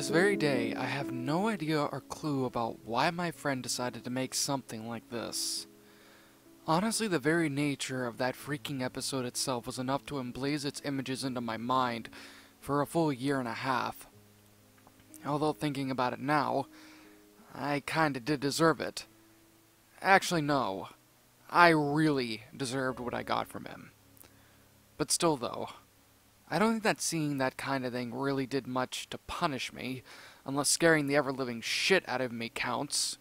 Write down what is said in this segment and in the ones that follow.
this very day, I have no idea or clue about why my friend decided to make something like this. Honestly, the very nature of that freaking episode itself was enough to emblaze its images into my mind for a full year and a half. Although thinking about it now, I kinda did deserve it. Actually, no. I really deserved what I got from him. But still, though, I don't think that seeing that kind of thing really did much to punish me, unless scaring the ever-living shit out of me counts.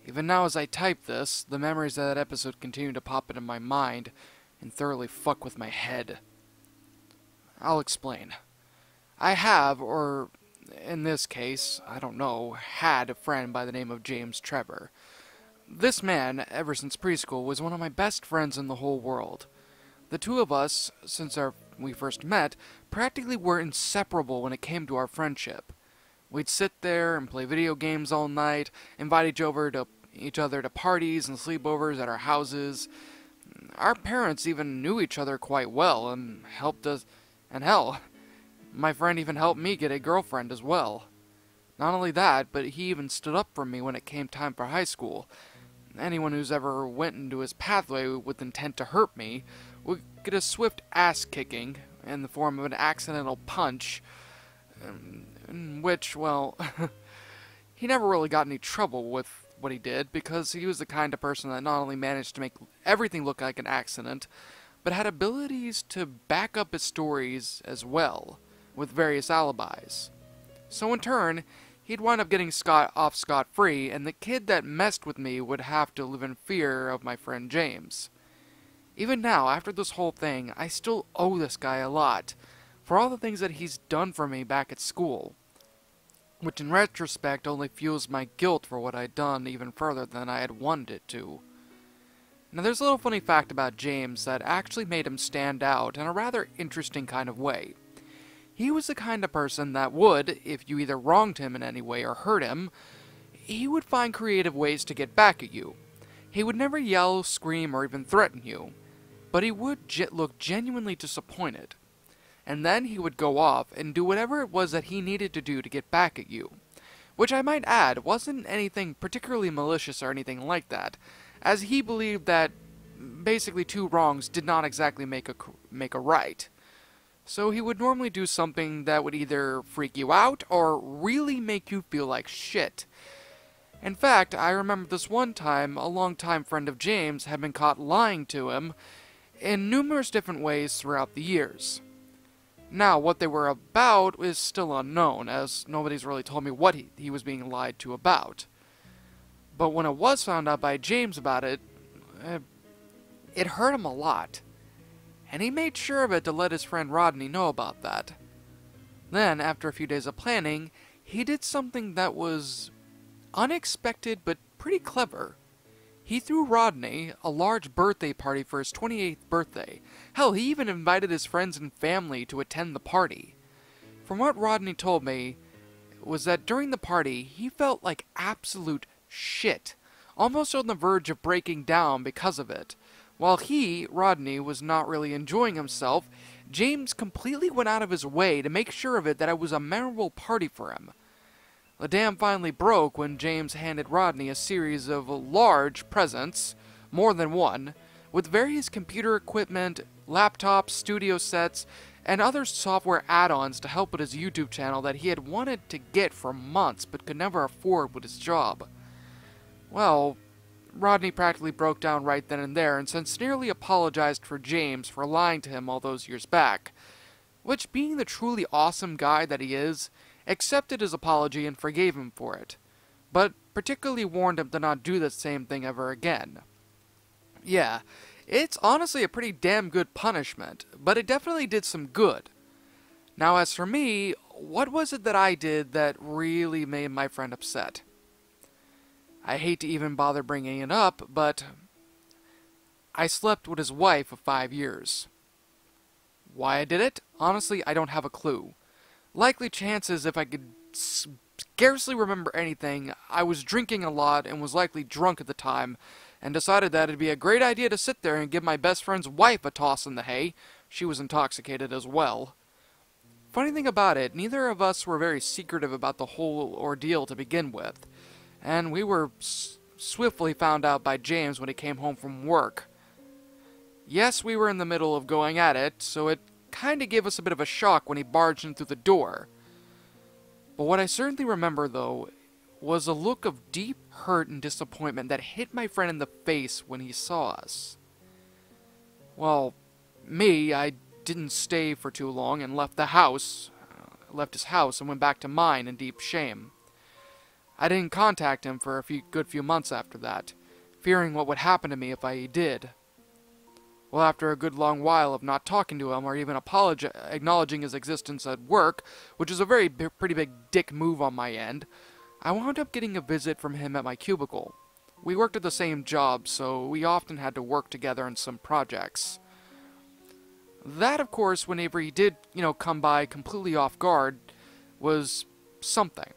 Even now as I type this, the memories of that episode continue to pop into my mind and thoroughly fuck with my head. I'll explain. I have, or in this case, I don't know, had a friend by the name of James Trevor. This man, ever since preschool, was one of my best friends in the whole world. The two of us, since we first met, practically were inseparable when it came to our friendship. We'd sit there and play video games all night, invite each other to parties and sleepovers at our houses. Our parents even knew each other quite well and helped us, and hell, my friend even helped me get a girlfriend as well. Not only that, but he even stood up for me when it came time for high school. Anyone who's ever went into his pathway with intent to hurt me would get a swift ass-kicking in the form of an accidental punch, in which, well, he never really got any trouble with what he did, because he was the kind of person that not only managed to make everything look like an accident, but had abilities to back up his stories as well, with various alibis. So in turn, he'd wind up getting off scot-free, and the kid that messed with me would have to live in fear of my friend James. Even now, after this whole thing, I still owe this guy a lot, for all the things that he's done for me back at school, which in retrospect only fuels my guilt for what I'd done even further than I had wanted it to. Now there's a little funny fact about James that actually made him stand out in a rather interesting kind of way. He was the kind of person that would, if you either wronged him in any way or hurt him, he would find creative ways to get back at you. He would never yell, scream, or even threaten you, but he would look genuinely disappointed. And then he would go off and do whatever it was that he needed to do to get back at you. Which I might add wasn't anything particularly malicious or anything like that, as he believed that basically two wrongs did not exactly make a right. So he would normally do something that would either freak you out or really make you feel like shit. In fact, I remember this one time a longtime friend of James had been caught lying to him in numerous different ways throughout the years. Now, what they were about is still unknown, as nobody's really told me what he was being lied to about. But when it was found out by James about it, it hurt him a lot. And he made sure of it to let his friend Rodney know about that. Then, after a few days of planning, he did something that was unexpected but pretty clever. He threw Rodney a large birthday party for his 28th birthday. Hell, he even invited his friends and family to attend the party. From what Rodney told me, was that during the party, he felt like absolute shit, almost on the verge of breaking down because of it. While he, Rodney, was not really enjoying himself, James completely went out of his way to make sure of it that it was a memorable party for him. The dam finally broke when James handed Rodney a series of large presents, more than one, with various computer equipment, laptops, studio sets, and other software add-ons to help with his YouTube channel that he had wanted to get for months but could never afford with his job. Well, Rodney practically broke down right then and there and sincerely apologized for James for lying to him all those years back, which, being the truly awesome guy that he is, accepted his apology and forgave him for it, but particularly warned him to not do the same thing ever again. Yeah, it's honestly a pretty damn good punishment, but it definitely did some good. Now as for me, what was it that I did that really made my friend upset? I hate to even bother bringing it up, but I slept with his wife of 5 years. Why I did it? Honestly, I don't have a clue. Likely chances, if I could scarcely remember anything, I was drinking a lot and was likely drunk at the time, and decided that it'd be a great idea to sit there and give my best friend's wife a toss in the hay. She was intoxicated as well. Funny thing about it, neither of us were very secretive about the whole ordeal to begin with, and we were swiftly found out by James when he came home from work. Yes, we were in the middle of going at it, so it kinda gave us a bit of a shock when he barged in through the door. But what I certainly remember, though, was a look of deep hurt and disappointment that hit my friend in the face when he saw us. Well, me, I didn't stay for too long and left his house and went back to mine in deep shame. I didn't contact him for a good few months after that, fearing what would happen to me if I did. Well, after a good long while of not talking to him or even acknowledging his existence at work, which is a pretty big dick move on my end, I wound up getting a visit from him at my cubicle. We worked at the same job, so we often had to work together on some projects. That, of course, whenever he did, come by completely off guard, was something.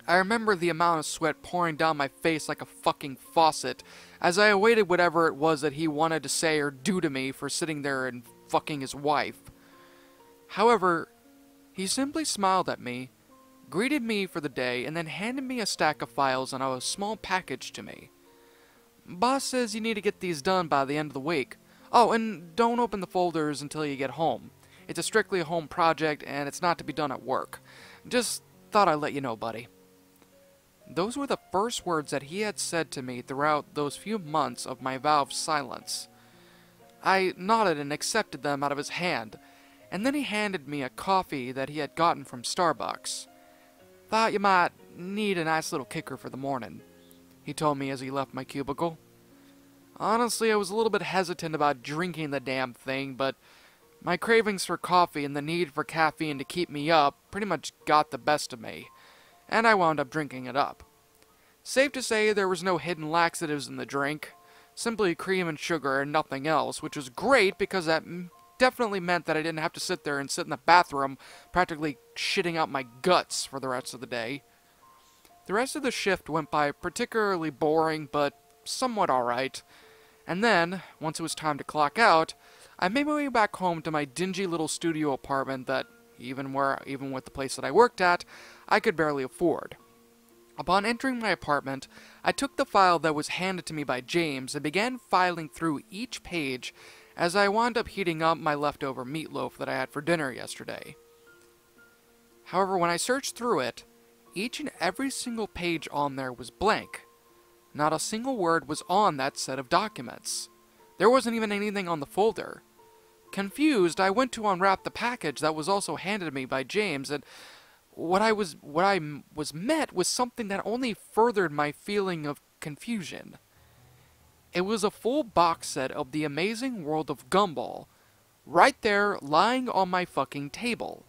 I remember the amount of sweat pouring down my face like a fucking faucet as I awaited whatever it was that he wanted to say or do to me for sitting there and fucking his wife. However, he simply smiled at me, greeted me for the day, and then handed me a stack of files and a small package to me. Boss says you need to get these done by the end of the week. Oh, and don't open the folders until you get home. It's a strictly a home project, and it's not to be done at work. Just thought I'd let you know, buddy. Those were the first words that he had said to me throughout those few months of my vow of silence. I nodded and accepted them out of his hand, and then he handed me a coffee that he had gotten from Starbucks. Thought you might need a nice little kicker for the morning, he told me as he left my cubicle. Honestly, I was a little bit hesitant about drinking the damn thing, but my cravings for coffee and the need for caffeine to keep me up pretty much got the best of me, and I wound up drinking it up. Safe to say there was no hidden laxatives in the drink, simply cream and sugar and nothing else, which was great because that definitely meant that I didn't have to sit there and sit in the bathroom practically shitting out my guts for the rest of the day. The rest of the shift went by particularly boring, but somewhat alright. And then, once it was time to clock out, I made my way back home to my dingy little studio apartment that, even with the place that I worked at, I could barely afford. Upon entering my apartment, I took the file that was handed to me by James and began filing through each page as I wound up heating up my leftover meatloaf that I had for dinner yesterday. However, when I searched through it, each and every single page on there was blank. Not a single word was on that set of documents. There wasn't even anything on the folder. Confused, I went to unwrap the package that was also handed to me by James, and what I was met with something that only furthered my feeling of confusion. It was a full box set of The Amazing World of Gumball, right there lying on my fucking table,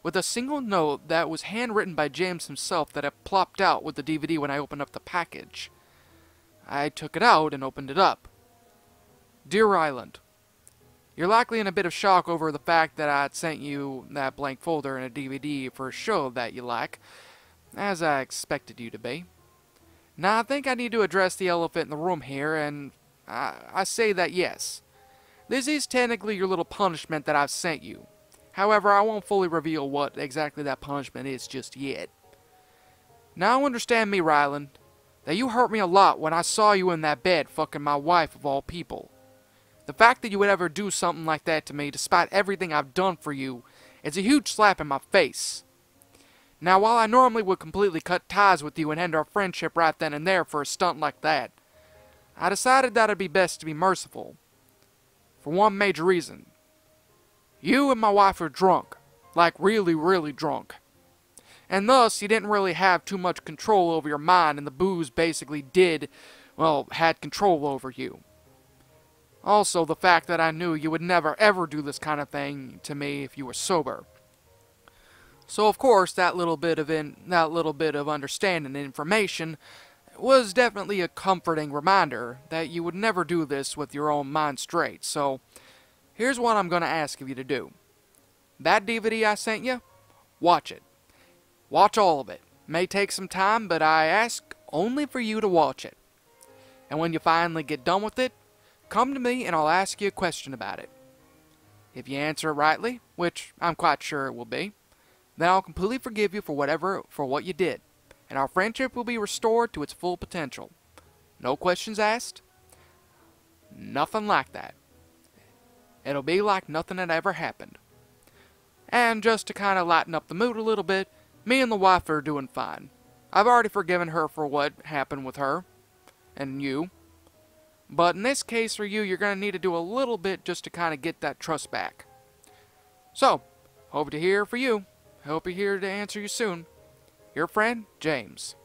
with a single note that was handwritten by James himself that had plopped out with the DVD when I opened up the package. I took it out and opened it up. Dear Ryland, you're likely in a bit of shock over the fact that I had sent you that blank folder and a DVD for a show that you like, as I expected you to be. Now, I think I need to address the elephant in the room here, and I say that yes. This is technically your little punishment that I've sent you. However, I won't fully reveal what exactly that punishment is just yet. Now understand me, Ryland, that you hurt me a lot when I saw you in that bed fucking my wife of all people. The fact that you would ever do something like that to me, despite everything I've done for you, is a huge slap in my face. Now, while I normally would completely cut ties with you and end our friendship right then and there for a stunt like that, I decided that it'd be best to be merciful. For one major reason. You and my wife are drunk. Like really, really drunk. And thus, you didn't really have too much control over your mind, and the booze basically had control over you. Also, the fact that I knew you would never ever do this kind of thing to me if you were sober. So of course, that little bit of understanding and information was definitely a comforting reminder that you would never do this with your own mind straight. So, here's what I'm going to ask of you to do. That DVD I sent you, watch it. Watch all of it. May take some time, but I ask only for you to watch it. And when you finally get done with it, come to me and I'll ask you a question about it. If you answer it rightly, which I'm quite sure it will be, then I'll completely forgive you for what you did, and our friendship will be restored to its full potential. No questions asked, nothing like that. It'll be like nothing had ever happened. And just to kind of lighten up the mood a little bit, me and the wife are doing fine. I've already forgiven her for what happened with her and you. But in this case for you, you're going to need to do a little bit just to kind of get that trust back. So, hope to hear for you. Hope you're here to answer you soon. Your friend, James.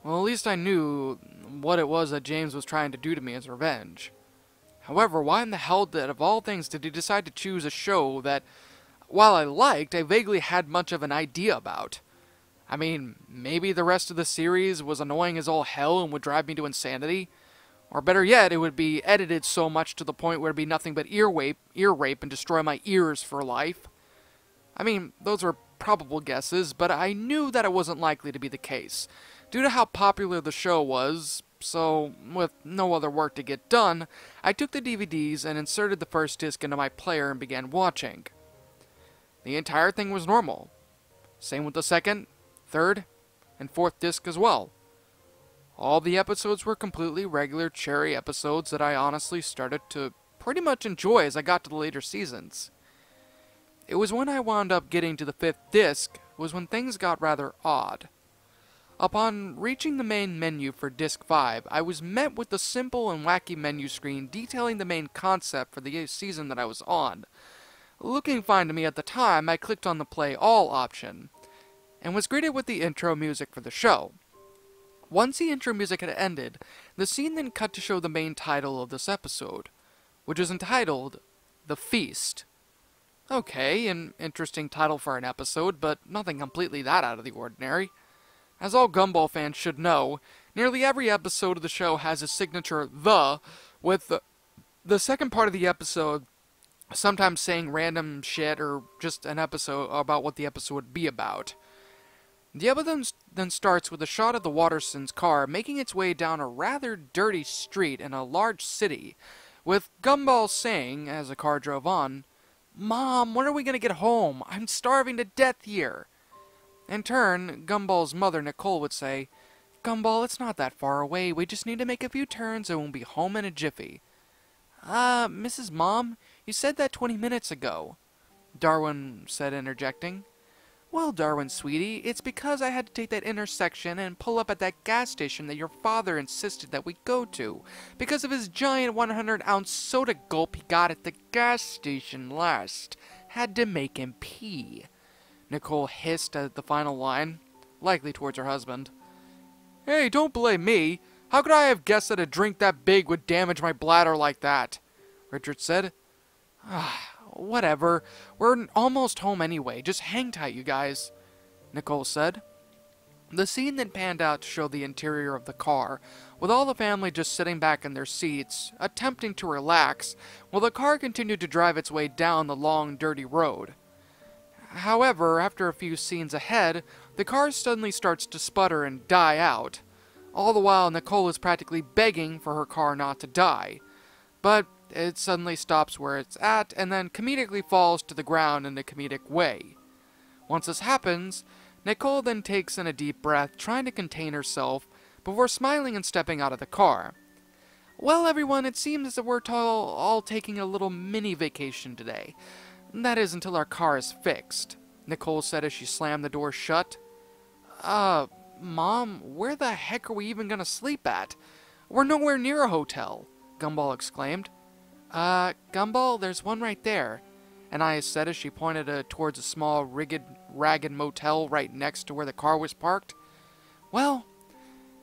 Well, at least I knew what it was that James was trying to do to me as revenge. However, why in the hell did, of all things, did he decide to choose a show that, while I liked, I vaguely had much of an idea about? I mean, maybe the rest of the series was annoying as all hell and would drive me to insanity? Or better yet, it would be edited so much to the point where it'd be nothing but ear rape and destroy my ears for life. I mean, those are probable guesses, but I knew that it wasn't likely to be the case, due to how popular the show was. So, with no other work to get done, I took the DVDs and inserted the first disc into my player and began watching. The entire thing was normal. Same with the second, third, and fourth disc as well. All the episodes were completely regular cherry episodes that I honestly started to pretty much enjoy as I got to the later seasons. It was when I wound up getting to the fifth disc was when things got rather odd. Upon reaching the main menu for disc 5, I was met with the simple and wacky menu screen detailing the main concept for the season that I was on. Looking fine to me at the time, I clicked on the play all option, and was greeted with the intro music for the show. Once the intro music had ended, the scene then cut to show the main title of this episode, which is entitled The Feast. Okay, an interesting title for an episode, but nothing completely that out of the ordinary. As all Gumball fans should know, nearly every episode of the show has a signature "the", with the second part of the episode sometimes saying random shit or just an episode about what the episode would be about. The episode then starts with a shot of the Wattersons' car making its way down a rather dirty street in a large city, with Gumball saying, as the car drove on, "Mom, when are we going to get home? I'm starving to death here." In turn, Gumball's mother, Nicole, would say, "Gumball, it's not that far away. We just need to make a few turns and we'll be home in a jiffy." Mrs. Mom, you said that 20 minutes ago," Darwin said, interjecting. "Well, Darwin, sweetie, it's because I had to take that intersection and pull up at that gas station that your father insisted that we go to, because of his giant 100-ounce soda gulp he got at the gas station last. Had to make him pee," Nicole hissed at the final line, likely towards her husband. "Hey, don't blame me. How could I have guessed that a drink that big would damage my bladder like that?" Richard said. "Whatever. We're almost home anyway. Just hang tight, you guys," Nicole said. The scene then panned out to show the interior of the car, with all the family just sitting back in their seats, attempting to relax, while the car continued to drive its way down the long, dirty road. However, after a few scenes ahead, the car suddenly starts to sputter and die out. All the while, Nicole is practically begging for her car not to die. But it suddenly stops where it's at, and then comedically falls to the ground in a comedic way. Once this happens, Nicole then takes in a deep breath, trying to contain herself, before smiling and stepping out of the car. "Well, everyone, it seems as if we're all taking a little mini-vacation today. That is, until our car is fixed," Nicole said as she slammed the door shut. Mom, where the heck are we even gonna sleep at? We're nowhere near a hotel," Gumball exclaimed. Gumball, there's one right there," Anaya said as she pointed towards a small, ragged motel right next to where the car was parked. "Well,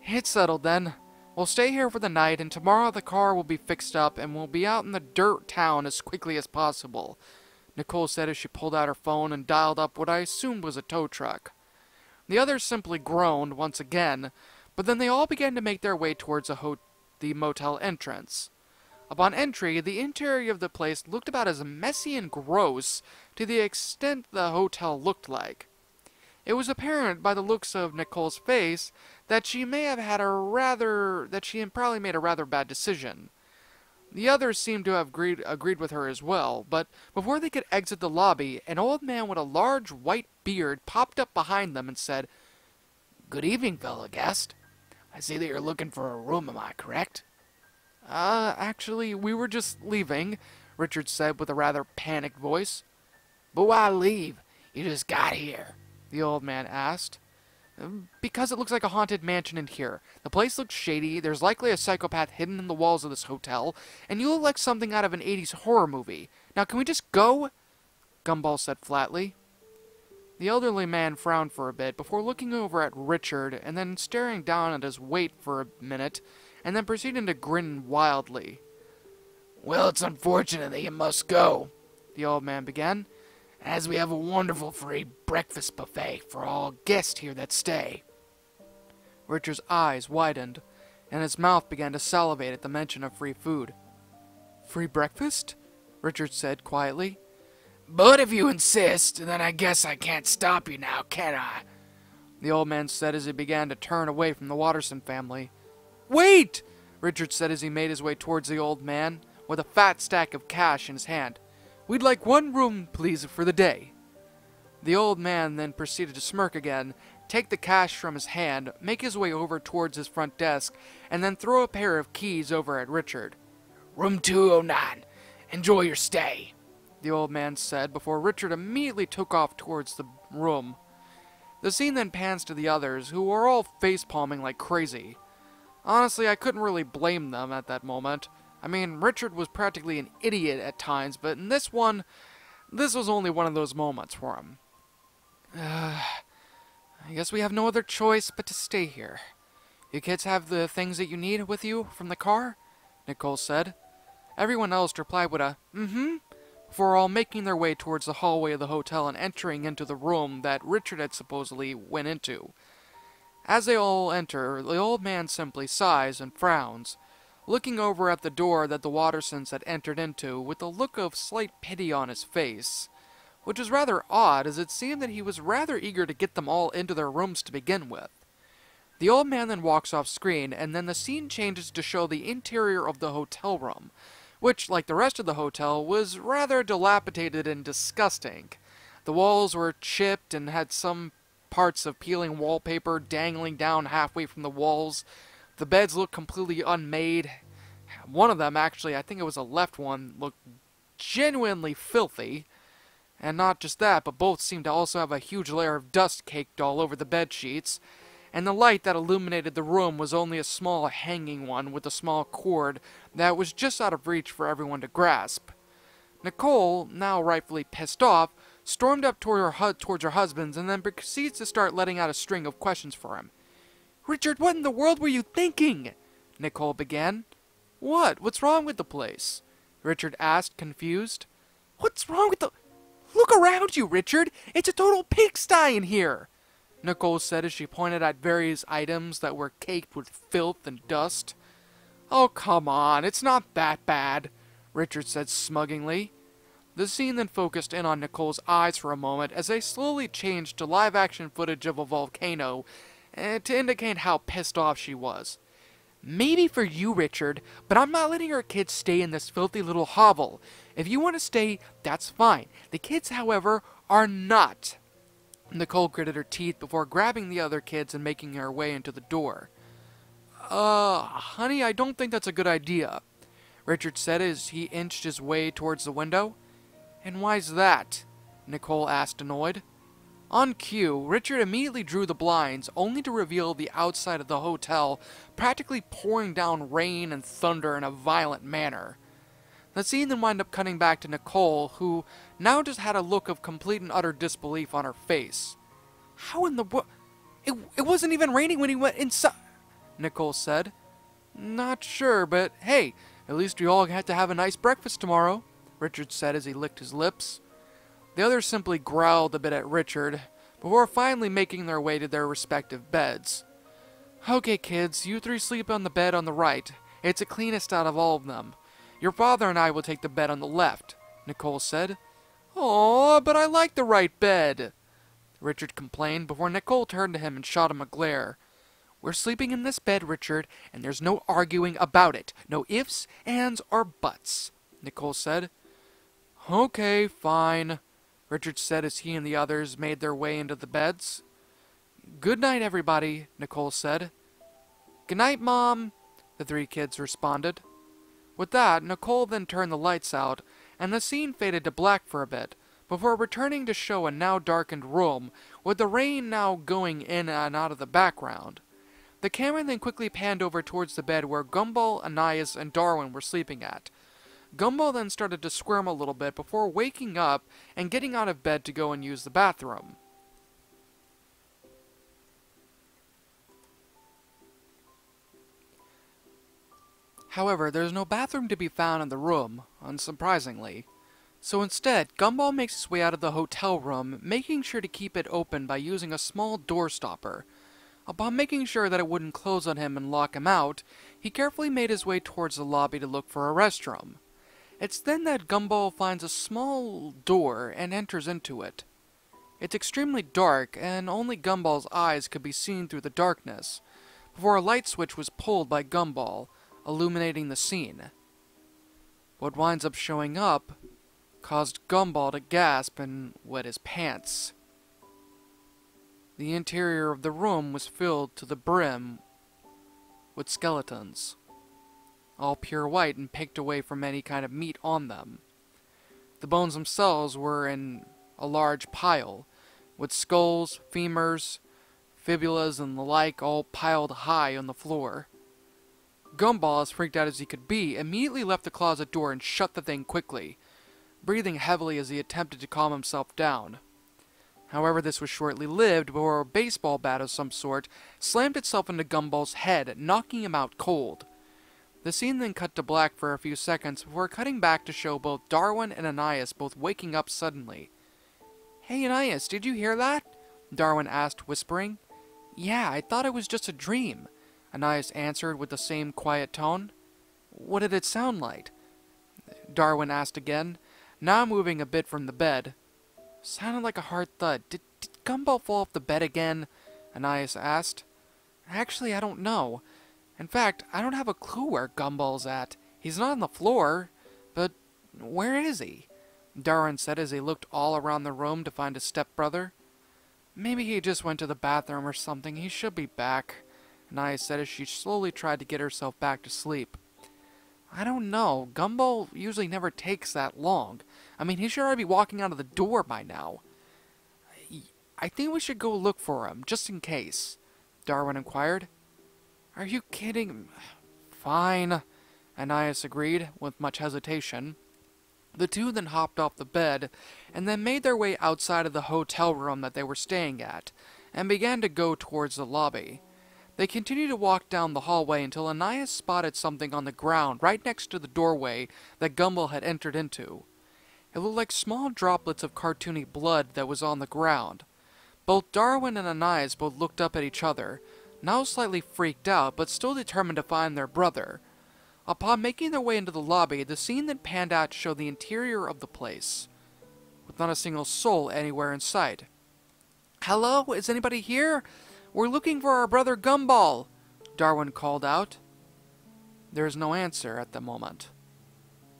it's settled then. We'll stay here for the night, and tomorrow the car will be fixed up, and we'll be out in the dirt town as quickly as possible," Nicole said as she pulled out her phone and dialed up what I assumed was a tow truck. The others simply groaned once again, but then they all began to make their way towards the motel entrance. Upon entry, the interior of the place looked about as messy and gross to the extent the hotel looked like. It was apparent by the looks of Nicole's face that she probably made a rather bad decision. The others seemed to have agreed with her as well, but before they could exit the lobby, an old man with a large white beard popped up behind them and said, "Good evening, fellow guest. I see that you're looking for a room, am I correct?" Actually, we were just leaving," Richard said with a rather panicked voice. "But why leave? You just got here," the old man asked. "Because it looks like a haunted mansion in here. The place looks shady, there's likely a psychopath hidden in the walls of this hotel, and you look like something out of an 80s horror movie. Now can we just go?" Gumball said flatly. The elderly man frowned for a bit before looking over at Richard and then staring down at his weight for a minute, and then proceeding to grin wildly. "Well, it's unfortunate that you must go," the old man began, "as we have a wonderful free breakfast buffet for all guests here that stay." Richard's eyes widened, and his mouth began to salivate at the mention of free food. "Free breakfast?" Richard said quietly. "But if you insist, then I guess I can't stop you now, can I?" the old man said as he began to turn away from the Watterson family. "Wait!" Richard said as he made his way towards the old man, with a fat stack of cash in his hand. "We'd like one room, please, for the day." The old man then proceeded to smirk again, take the cash from his hand, make his way over towards his front desk, and then throw a pair of keys over at Richard. "Room 209. Enjoy your stay," the old man said before Richard immediately took off towards the room. The scene then pans to the others, who were all face-palming like crazy. Honestly, I couldn't really blame them at that moment. I mean, Richard was practically an idiot at times, but in this one, this was only one of those moments for him. I guess we have no other choice but to stay here. You kids have the things that you need with you from the car? Nicole said. Everyone else replied with a, before all making their way towards the hallway of the hotel and entering into the room that Richard had supposedly went into. As they all enter, the old man simply sighs and frowns, looking over at the door that the Wattersons had entered into with a look of slight pity on his face, which was rather odd as it seemed that he was rather eager to get them all into their rooms to begin with. The old man then walks off screen, and then the scene changes to show the interior of the hotel room, which, like the rest of the hotel, was rather dilapidated and disgusting. The walls were chipped and had some parts of peeling wallpaper dangling down halfway from the walls. The beds looked completely unmade. One of them, actually, I think it was the left one, looked genuinely filthy. And not just that, but both seemed to also have a huge layer of dust caked all over the bed sheets. And the light that illuminated the room was only a small hanging one with a small cord that was just out of reach for everyone to grasp. Nicole, now rightfully pissed off, stormed up towards her husband and then proceeds to start letting out a string of questions for him. "Richard, what in the world were you thinking?" Nicole began. What's wrong with the place?" Richard asked, confused. "What's wrong with the... Look around you, Richard! It's a total pigsty in here!" Nicole said as she pointed at various items that were caked with filth and dust. "Oh, come on, it's not that bad," Richard said smugly. The scene then focused in on Nicole's eyes for a moment as they slowly changed to live-action footage of a volcano to indicate how pissed off she was. "Maybe for you, Richard, but I'm not letting our kids stay in this filthy little hovel. If you want to stay, that's fine. The kids, however, are not." Nicole gritted her teeth before grabbing the other kids and making her way into the door. Honey, I don't think that's a good idea," Richard said as he inched his way towards the window. "And why's that?" Nicole asked, annoyed. On cue, Richard immediately drew the blinds, only to reveal the outside of the hotel practically pouring down rain and thunder in a violent manner. The scene then wound up cutting back to Nicole, who now just had a look of complete and utter disbelief on her face. "How in the world? It wasn't even raining when he went inside," Nicole said. "Not sure, but hey, at least we all had to have a nice breakfast tomorrow," Richard said as he licked his lips. The others simply growled a bit at Richard, before finally making their way to their respective beds. "Okay, kids, you three sleep on the bed on the right. It's the cleanest out of all of them. Your father and I will take the bed on the left," Nicole said. "Aw, but I like the right bed," Richard complained before Nicole turned to him and shot him a glare. We're sleeping in this bed, Richard, and there's no arguing about it. No ifs, ands, or buts, Nicole said. Okay, fine, Richard said as he and the others made their way into the beds. Good night, everybody, Nicole said. Good night, Mom, the three kids responded. With that, Nicole then turned the lights out, and the scene faded to black for a bit, before returning to show a now darkened room, with the rain now going in and out of the background. The camera then quickly panned over towards the bed where Gumball, Anais, and Darwin were sleeping at. Gumball then started to squirm a little bit before waking up and getting out of bed to go and use the bathroom. However, there's no bathroom to be found in the room, unsurprisingly. So instead, Gumball makes his way out of the hotel room, making sure to keep it open by using a small door stopper. Upon making sure that it wouldn't close on him and lock him out, he carefully made his way towards the lobby to look for a restroom. It's then that Gumball finds a small door and enters into it. It's extremely dark, and only Gumball's eyes could be seen through the darkness, before a light switch was pulled by Gumball, illuminating the scene. What winds up showing up caused Gumball to gasp and wet his pants. The interior of the room was filled to the brim with skeletons, all pure white and picked away from any kind of meat on them. The bones themselves were in a large pile, with skulls, femurs, fibulas, and the like all piled high on the floor. Gumball, as freaked out as he could be, immediately left the closet door and shut the thing quickly, breathing heavily as he attempted to calm himself down. However, this was shortly lived before a baseball bat of some sort slammed itself into Gumball's head, knocking him out cold. The scene then cut to black for a few seconds before cutting back to show both Darwin and Anais both waking up suddenly. "Hey, Anais, did you hear that?" Darwin asked, whispering. "Yeah, I thought it was just a dream," Anais answered with the same quiet tone. "What did it sound like?" Darwin asked again, now moving a bit from the bed. "Sounded like a hard thud. Did Gumball fall off the bed again?" Anais asked. "Actually, I don't know. In fact, I don't have a clue where Gumball's at. He's not on the floor. But where is he?" Darwin said as he looked all around the room to find his stepbrother. "Maybe he just went to the bathroom or something. He should be back," Anais said as she slowly tried to get herself back to sleep. "I don't know. Gumball usually never takes that long. I mean, he should already be walking out of the door by now. I think we should go look for him, just in case," Darwin inquired. "Are you kidding?" "Fine," Anais agreed, with much hesitation. The two then hopped off the bed, and then made their way outside of the hotel room that they were staying at, and began to go towards the lobby. They continued to walk down the hallway until Anais spotted something on the ground right next to the doorway that Gumball had entered into. It looked like small droplets of cartoony blood that was on the ground. Both Darwin and Anais both looked up at each other, now slightly freaked out, but still determined to find their brother. Upon making their way into the lobby, the scene then panned out to show the interior of the place, with not a single soul anywhere in sight. "Hello? Is anybody here? We're looking for our brother Gumball," Darwin called out. There was no answer at the moment.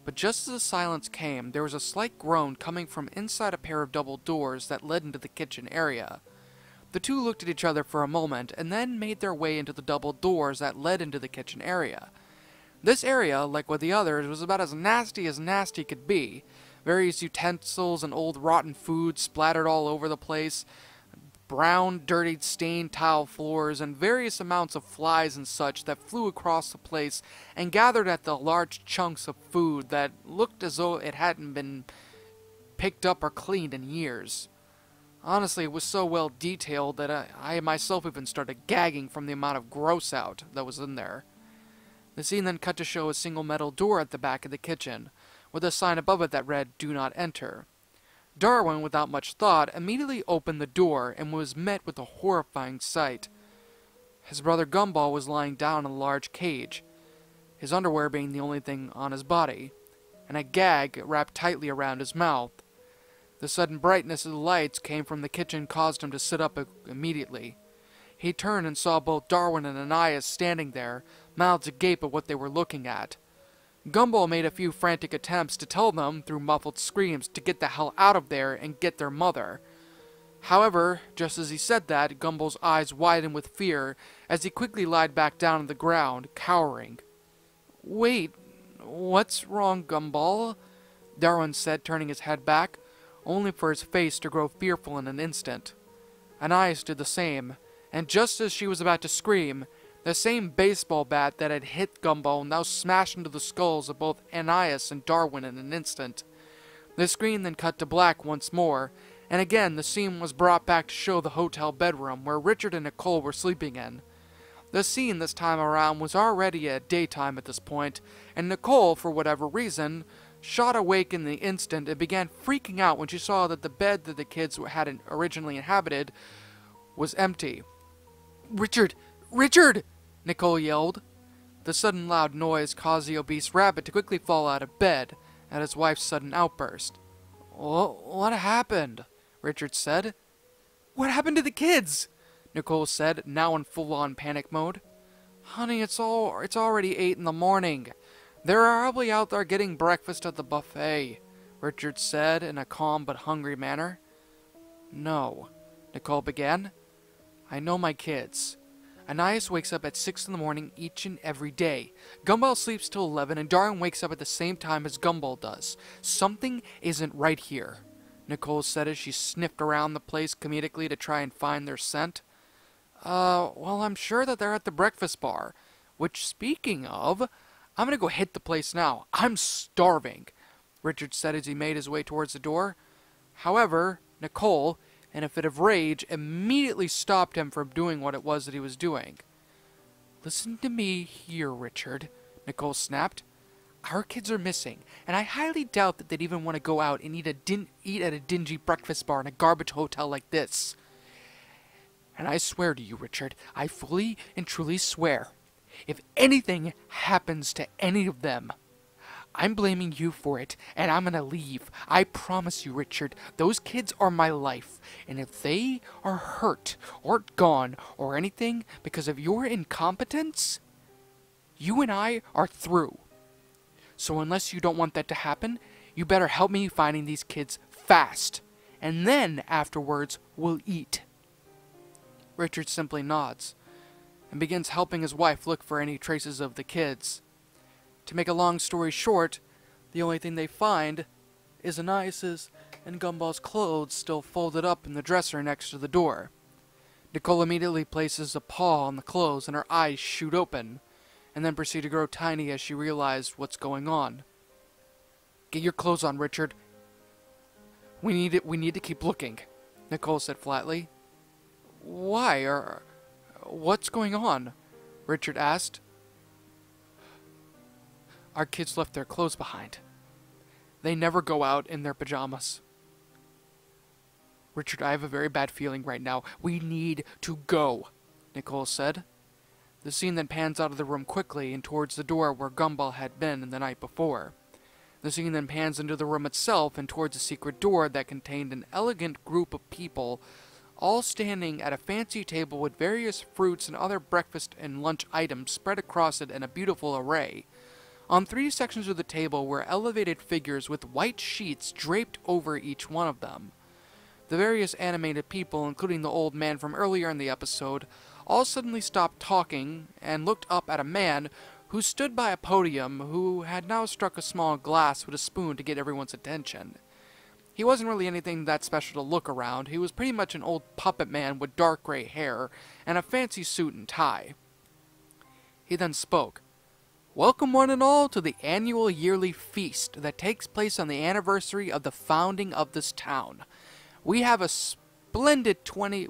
But just as the silence came, there was a slight groan coming from inside a pair of double doors that led into the kitchen area. The two looked at each other for a moment, and then made their way into the double doors that led into the kitchen area. This area, like with the others, was about as nasty could be. Various utensils and old rotten food splattered all over the place, brown, dirtied, stained tile floors, and various amounts of flies and such that flew across the place and gathered at the large chunks of food that looked as though it hadn't been picked up or cleaned in years. Honestly, it was so well detailed that I myself even started gagging from the amount of gross out that was in there. The scene then cut to show a single metal door at the back of the kitchen, with a sign above it that read, "Do not enter." Darwin, without much thought, immediately opened the door and was met with a horrifying sight. His brother Gumball was lying down in a large cage, his underwear being the only thing on his body, and a gag wrapped tightly around his mouth. The sudden brightness of the lights came from the kitchen caused him to sit up immediately. He turned and saw both Darwin and Anais standing there, mouths agape at what they were looking at. Gumball made a few frantic attempts to tell them, through muffled screams, to get the hell out of there and get their mother. However, just as he said that, Gumball's eyes widened with fear as he quickly lied back down on the ground, cowering. "Wait, what's wrong, Gumball?" Darwin said, turning his head back, only for his face to grow fearful in an instant. Anais did the same, and just as she was about to scream, the same baseball bat that had hit Gumball now smashed into the skulls of both Anais and Darwin in an instant. The screen then cut to black once more, and again the scene was brought back to show the hotel bedroom where Richard and Nicole were sleeping in. The scene this time around was already at daytime at this point, and Nicole, for whatever reason, shot awake in the instant and began freaking out when she saw that the bed that the kids had originally inhabited was empty. "Richard! Richard!" Nicole yelled. The sudden loud noise caused the obese rabbit to quickly fall out of bed at his wife's sudden outburst. "What happened?" Richard said. "What happened to the kids?" Nicole said, now in full-on panic mode. "Honey, it's already 8 in the morning. They're probably out there getting breakfast at the buffet," Richard said in a calm but hungry manner. "No," Nicole began. "I know my kids. Anais wakes up at 6 in the morning each and every day. Gumball sleeps till 11, and Darwin wakes up at the same time as Gumball does. Something isn't right here," Nicole said as she sniffed around the place comedically to try and find their scent. Well, I'm sure that they're at the breakfast bar. Which, speaking of, I'm gonna go hit the place now. I'm starving," Richard said as he made his way towards the door. However, Nicole, in a fit of rage, immediately stopped him from doing what it was that he was doing. "Listen to me here, Richard," Nicole snapped. "Our kids are missing, and I highly doubt that they'd even want to go out and eat at a dingy breakfast bar in a garbage hotel like this. And I swear to you, Richard, I fully and truly swear, if anything happens to any of them, I'm blaming you for it, and I'm gonna leave. I promise you, Richard, those kids are my life, and if they are hurt or gone or anything because of your incompetence, you and I are through. So unless you don't want that to happen, you better help me finding these kids fast, and then afterwards we'll eat." Richard simply nods and begins helping his wife look for any traces of the kids. To make a long story short, the only thing they find is Anais's and Gumball's clothes still folded up in the dresser next to the door. Nicole immediately places a paw on the clothes and her eyes shoot open, and then proceed to grow tiny as she realized what's going on. "Get your clothes on, Richard. We need to keep looking," Nicole said flatly. "Why? What's going on?" Richard asked. "Our kids left their clothes behind. They never go out in their pajamas." "Richard, I have a very bad feeling right now. We need to go," Nicole said. The scene then pans out of the room quickly and towards the door where Gumball had been the night before. The scene then pans into the room itself and towards a secret door that contained an elegant group of people, all standing at a fancy table with various fruits and other breakfast and lunch items spread across it in a beautiful array. On 3 sections of the table were elevated figures with white sheets draped over each one of them. The various animated people, including the old man from earlier in the episode, all suddenly stopped talking and looked up at a man who stood by a podium who had now struck a small glass with a spoon to get everyone's attention. He wasn't really anything that special to look around. He was pretty much an old puppet man with dark gray hair and a fancy suit and tie. He then spoke. "Welcome one and all to the annual yearly feast that takes place on the anniversary of the founding of this town. We've had a splendid 20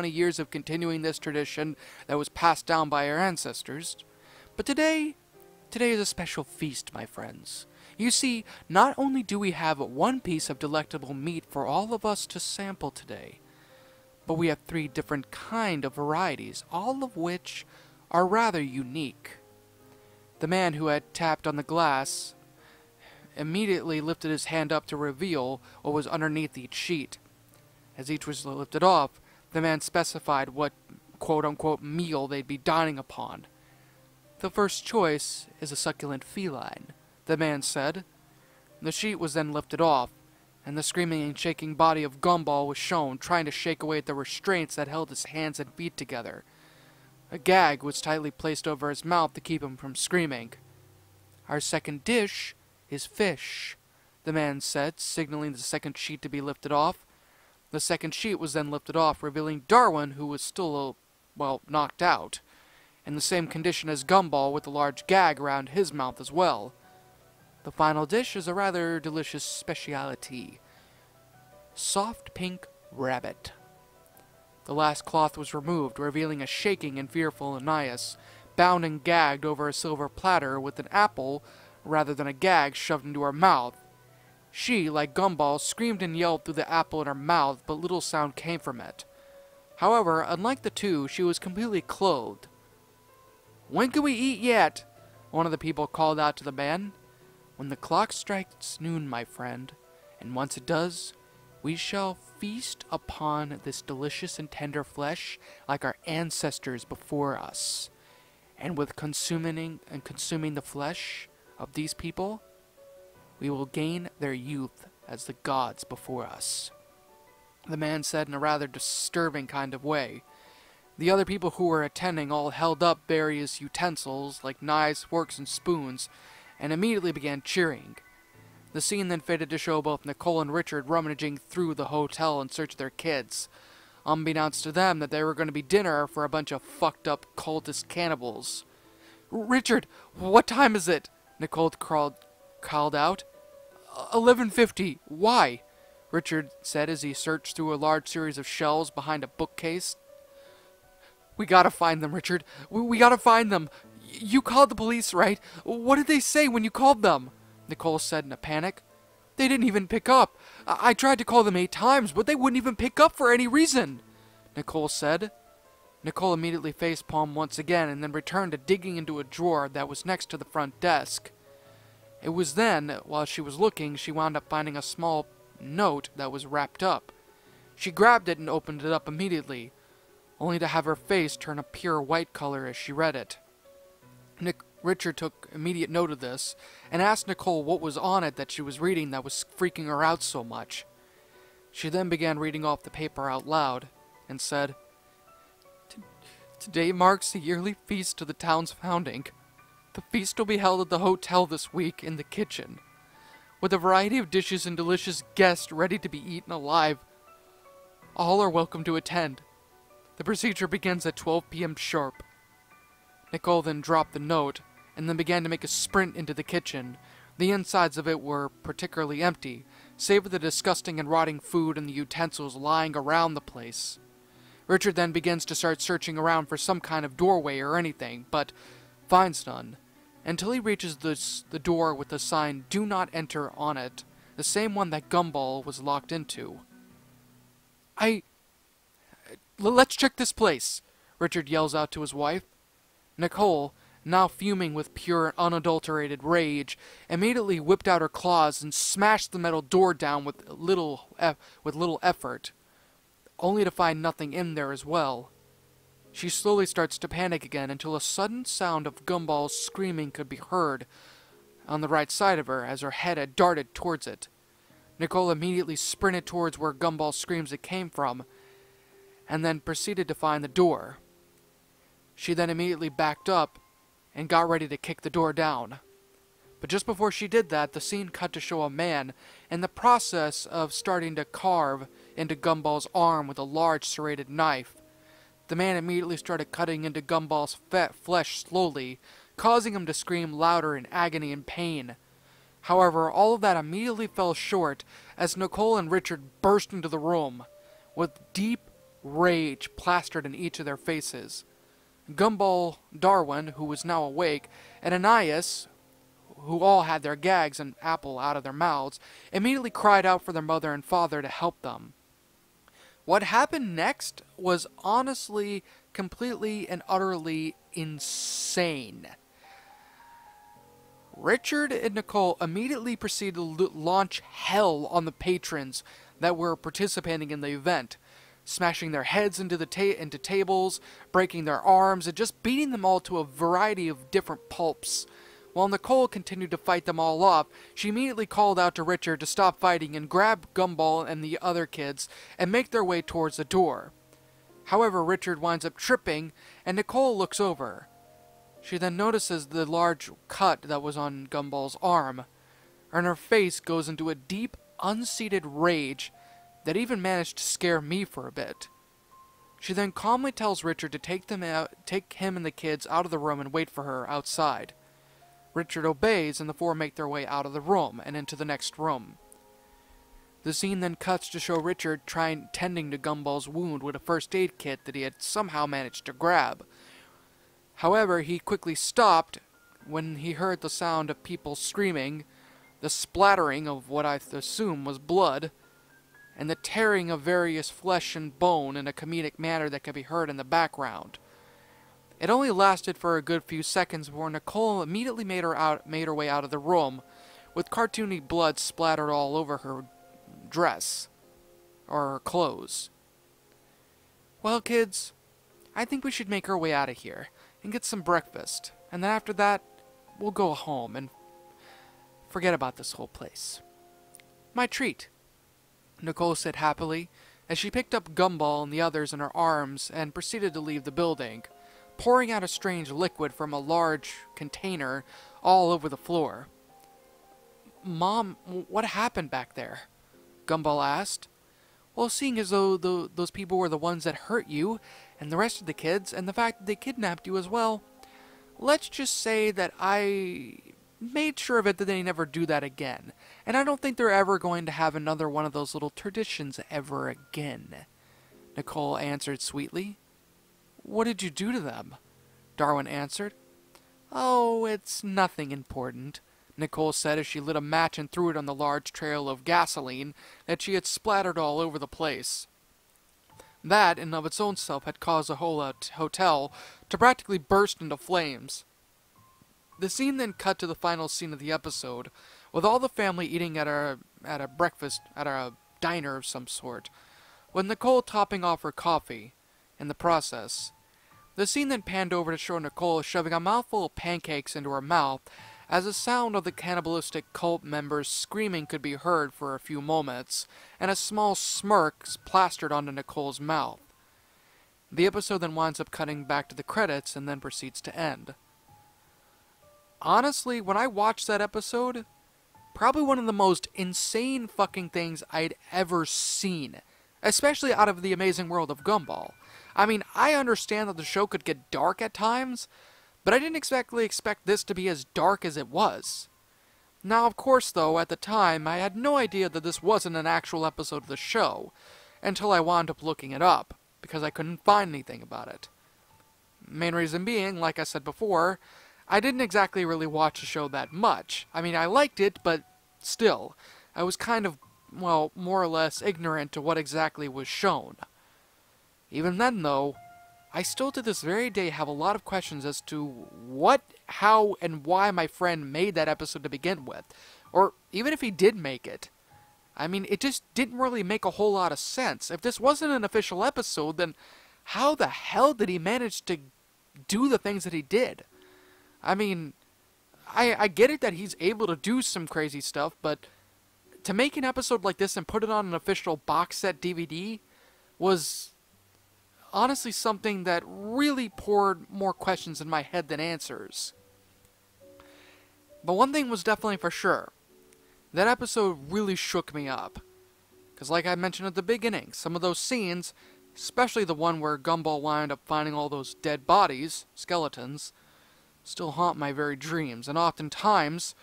years of continuing this tradition that was passed down by our ancestors. But today is a special feast, my friends. You see, not only do we have one piece of delectable meat for all of us to sample today, but we have 3 different kind of varieties, all of which are rather unique." The man who had tapped on the glass immediately lifted his hand up to reveal what was underneath each sheet. As each was lifted off, the man specified what quote-unquote meal they'd be dining upon. The first choice is a succulent feline, the man said. The sheet was then lifted off, and the screaming and shaking body of Gumball was shown, trying to shake away the restraints that held his hands and feet together. A gag was tightly placed over his mouth to keep him from screaming. Our second dish is fish, the man said, signaling the second sheet to be lifted off. The second sheet was then lifted off, revealing Darwin, who was still, knocked out, in the same condition as Gumball, with a large gag around his mouth as well. The final dish is a rather delicious specialty: soft pink rabbit. The last cloth was removed, revealing a shaking and fearful Ananias, bound and gagged over a silver platter with an apple rather than a gag shoved into her mouth. She, like Gumball, screamed and yelled through the apple in her mouth, but little sound came from it. However, unlike the two, she was completely clothed. "When can we eat yet?" one of the people called out to the man. "When the clock strikes noon, my friend, and once it does, we shall feast upon this delicious and tender flesh like our ancestors before us. And with consuming the flesh of these people, we will gain their youth as the gods before us," the man said in a rather disturbing kind of way. The other people who were attending all held up various utensils like knives, forks, and spoons, and immediately began cheering. The scene then faded to show both Nicole and Richard rummaging through the hotel in search of their kids, unbeknownst to them that they were going to be dinner for a bunch of fucked up cultist cannibals. "Richard, what time is it?" Nicole called out. 11:50. Why?" Richard said as he searched through a large series of shelves behind a bookcase. "We gotta find them, Richard. We gotta find them. You called the police, right? What did they say when you called them?" Nicole said in a panic. "They didn't even pick up. I tried to call them 8 times, but they wouldn't even pick up for any reason," Nicole said. Nicole immediately facepalmed once again and then returned to digging into a drawer that was next to the front desk. It was then, while she was looking, she wound up finding a small note that was wrapped up. She grabbed it and opened it up immediately, only to have her face turn a pure white color as she read it. Richard took immediate note of this and asked Nicole what was on it that she was reading that was freaking her out so much. She then began reading off the paper out loud and said, "Today marks the yearly feast of the town's founding. The feast will be held at the hotel this week in the kitchen, with a variety of dishes and delicious guests ready to be eaten alive. All are welcome to attend. The procedure begins at 12 p.m. sharp." Nicole then dropped the note and then began to make a sprint into the kitchen. The insides of it were particularly empty, save for the disgusting and rotting food and the utensils lying around the place. Richard then begins to start searching around for some kind of doorway or anything, but finds none, until he reaches the door with the sign "Do Not Enter" on it, the same one that Gumball was locked into. Let's check this place," Richard yells out to his wife. Nicole, now fuming with pure, unadulterated rage, immediately whipped out her claws and smashed the metal door down with little effort, only to find nothing in there as well. She slowly starts to panic again until a sudden sound of Gumball's screaming could be heard on the right side of her as her head had darted towards it. Nicole immediately sprinted towards where Gumball's screams had came from, and then proceeded to find the door. She then immediately backed up and got ready to kick the door down. But just before she did that, the scene cut to show a man in the process of starting to carve into Gumball's arm with a large serrated knife. The man immediately started cutting into Gumball's flesh slowly, causing him to scream louder in agony and pain. However, all of that immediately fell short as Nicole and Richard burst into the room, with deep rage plastered in each of their faces. Gumball, Darwin, who was now awake, and Ananias, who all had their gags and apple out of their mouths, immediately cried out for their mother and father to help them. What happened next was honestly, completely and utterly insane. Richard and Nicole immediately proceeded to launch hell on the patrons that were participating in the event, smashing their heads into tables, breaking their arms, and just beating them all to a variety of different pulps. While Nicole continued to fight them all off, she immediately called out to Richard to stop fighting and grab Gumball and the other kids and make their way towards the door. However, Richard winds up tripping, and Nicole looks over. She then notices the large cut that was on Gumball's arm, and her face goes into a deep, unseated rage that even managed to scare me for a bit. She then calmly tells Richard to take him and the kids out of the room and wait for her outside. Richard obeys, and the four make their way out of the room and into the next room. The scene then cuts to show Richard tending to Gumball's wound with a first aid kit that he had somehow managed to grab. However, he quickly stopped when he heard the sound of people screaming, the splattering of what I assume was blood, and the tearing of various flesh and bone in a comedic manner that could be heard in the background. It only lasted for a good few seconds before Nicole immediately made her way out of the room, with cartoony blood splattered all over her dress, or her clothes. Well, kids, I think we should make our way out of here and get some breakfast, and then after that, we'll go home and forget about this whole place. My treat, Nicole said happily, as she picked up Gumball and the others in her arms and proceeded to leave the building, pouring out a strange liquid from a large container all over the floor. Mom, what happened back there? Gumball asked. Well, seeing as though those people were the ones that hurt you, and the rest of the kids, and the fact that they kidnapped you as well, let's just say that I made sure of it that they never do that again, and I don't think they're ever going to have another one of those little traditions ever again, Nicole answered sweetly. What did you do to them? Darwin answered. Oh, it's nothing important, Nicole said as she lit a match and threw it on the large trail of gasoline that she had splattered all over the place. That, in of its own self, had caused the whole hotel to practically burst into flames. The scene then cut to the final scene of the episode, with all the family eating at a diner of some sort, with Nicole topping off her coffee. In the process, the scene then panned over to show Nicole shoving a mouthful of pancakes into her mouth, as the sound of the cannibalistic cult members screaming could be heard for a few moments, and a small smirk plastered onto Nicole's mouth. The episode then winds up cutting back to the credits and then proceeds to end. Honestly, when I watched that episode, probably one of the most insane fucking things I'd ever seen, especially out of the amazing world of Gumball. I mean, I understand that the show could get dark at times, but I didn't exactly expect this to be as dark as it was. Now, of course, though, at the time, I had no idea that this wasn't an actual episode of the show, until I wound up looking it up, because I couldn't find anything about it. Main reason being, like I said before, I didn't exactly really watch the show that much. I mean, I liked it, but still, I was kind of, well, more or less ignorant to what exactly was shown. Even then, though, I still to this very day have a lot of questions as to what, how, and why my friend made that episode to begin with. Or even if he did make it. I mean, it just didn't really make a whole lot of sense. If this wasn't an official episode, then how the hell did he manage to do the things that he did? I mean, I get it that he's able to do some crazy stuff, but to make an episode like this and put it on an official box set DVD was honestly something that really poured more questions in my head than answers. But one thing was definitely for sure. That episode really shook me up. Because like I mentioned at the beginning, some of those scenes, especially the one where Gumball wound up finding all those dead bodies, skeletons, still haunt my very dreams. And oftentimes,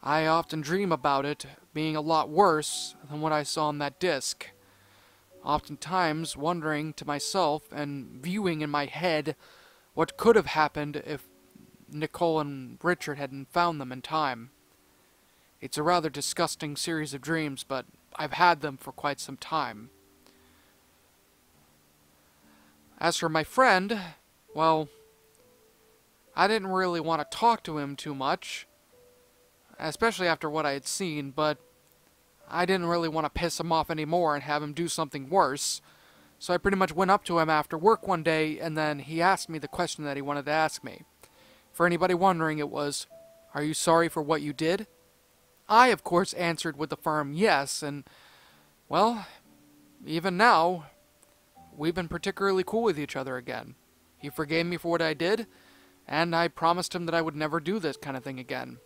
I often dream about it being a lot worse than what I saw on that disc. Oftentimes wondering to myself and viewing in my head what could have happened if Nicole and Richard hadn't found them in time. It's a rather disgusting series of dreams, but I've had them for quite some time. As for my friend, well, I didn't really want to talk to him too much, especially after what I had seen, but I didn't really want to piss him off anymore and have him do something worse, So I pretty much went up to him after work one day, and then he asked me the question that he wanted to ask me. For anybody wondering, it was, "Are you sorry for what you did?" I, of course, answered with a firm yes, and, well, even now, we've been particularly cool with each other again. He forgave me for what I did, and I promised him that I would never do this kind of thing again.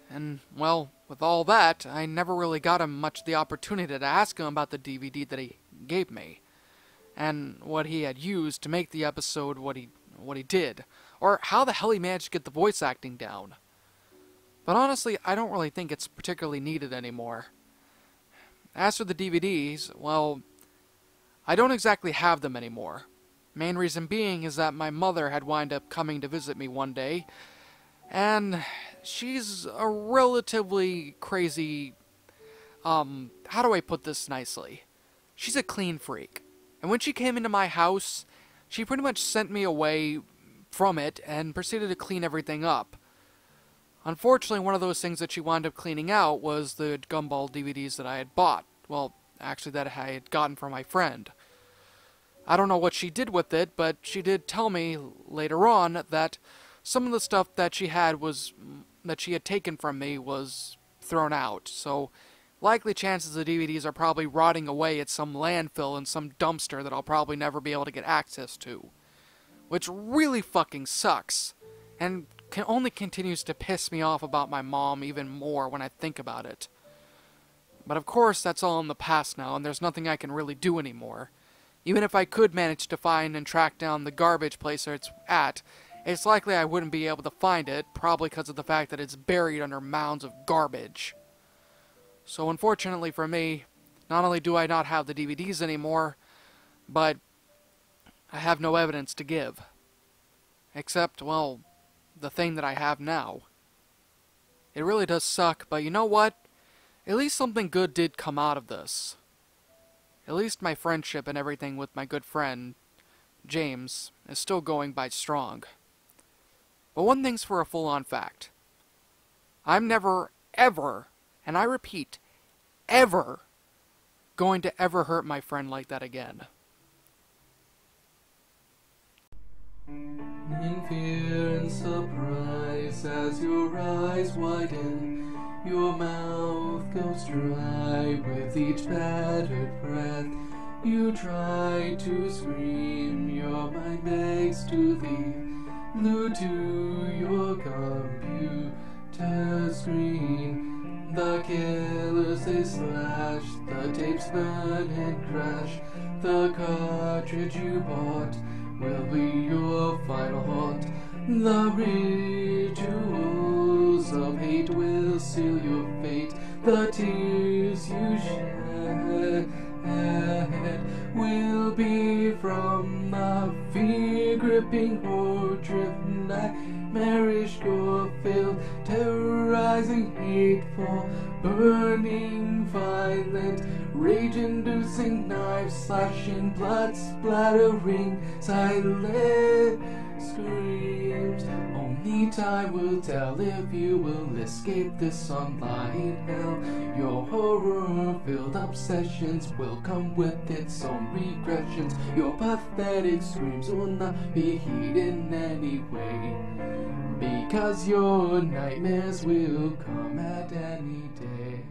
And, well, with all that, I never really got him much the opportunity to ask him about the DVD that he gave me, and what he had used to make the episode what he did, or how the hell he managed to get the voice acting down. But honestly, I don't really think it's particularly needed anymore. As for the DVDs, well, I don't exactly have them anymore. Main reason being is that my mother had wound up coming to visit me one day, and she's a relatively crazy, how do I put this nicely? She's a clean freak. And when she came into my house, she pretty much sent me away from it and proceeded to clean everything up. Unfortunately, one of those things that she wound up cleaning out was the Gumball DVDs that I had bought. Well, actually that I had gotten from my friend. I don't know what she did with it, but she did tell me later on that some of the stuff that she had taken from me was thrown out. So, likely chances the DVDs are probably rotting away at some landfill in some dumpster that I'll probably never be able to get access to. Which really fucking sucks, and only continues to piss me off about my mom even more when I think about it. But of course, that's all in the past now, and there's nothing I can really do anymore. Even if I could manage to find and track down the garbage place it's at, it's likely I wouldn't be able to find it, probably because of the fact that it's buried under mounds of garbage. So unfortunately for me, not only do I not have the DVDs anymore, but I have no evidence to give. Except, well, the thing that I have now. It really does suck, but you know what? At least something good did come out of this. At least my friendship and everything with my good friend, James, is still going by strong. But one thing's for a full-on fact. I'm never, ever, and I repeat, ever, going to ever hurt my friend like that again. In fear and surprise, as your eyes widen, your mouth goes dry with each battered breath. You try to scream, your mind begs to leave, glued to your computer screen. The killers they slash, the tapes burn and crash. The cartridge you bought will be your final haunt. The rituals of hate will seal your fate. The tears you shed will be from the fear-gripping horror-driven nightmarish gore-filled, terrorizing, hateful, burning, violent, rage-inducing, knife-slashing, blood-splattering, silent screams. Only time will tell if you will escape this online hell. Your horror-filled obsessions will come with its own regressions. Your pathetic screams will not be heeded in any way, because your nightmares will come at any day.